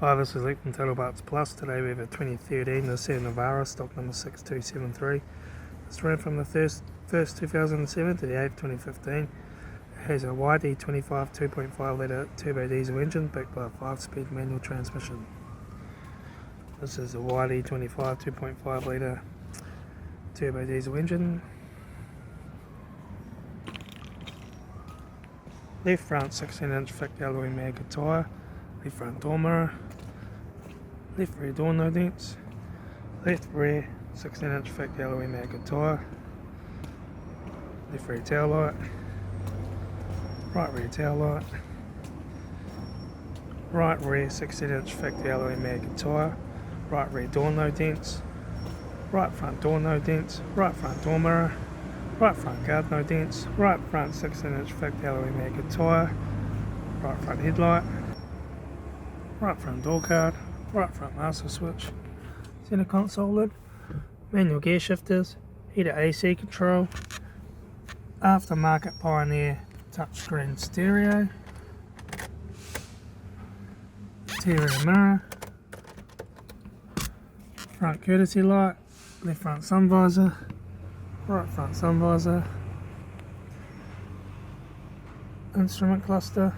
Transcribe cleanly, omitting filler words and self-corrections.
Hi, this is Litre from Total Parts Plus. Today we have a 2013 Nissan Navara, stock number 6273. It's ran from the 1st 2007 to the 8th 2015. It has a YD25 2.5 litre turbo diesel engine backed by a 5-speed manual transmission. This is a YD25 2.5 litre turbo diesel engine. Left front 16-inch thick alloy mag tyre. Left front door mirror. Left rear door no dents. Left rear 16-inch thick alloy mag tyre. Left rear tail light. Right rear tail light. Right rear 16-inch thick alloy mag tyre. Right rear door no dents. Right front door no dents. Right front door mirror. Right front guard no dents. Right front 16-inch thick alloy mag tyre. Right front headlight. Right front door card. Right front master switch. Centre console lid. Manual gear shifters. Heated AC control. Aftermarket Pioneer touchscreen stereo. Interior mirror. Front courtesy light. Left front sun visor. Right front sun visor. Instrument cluster.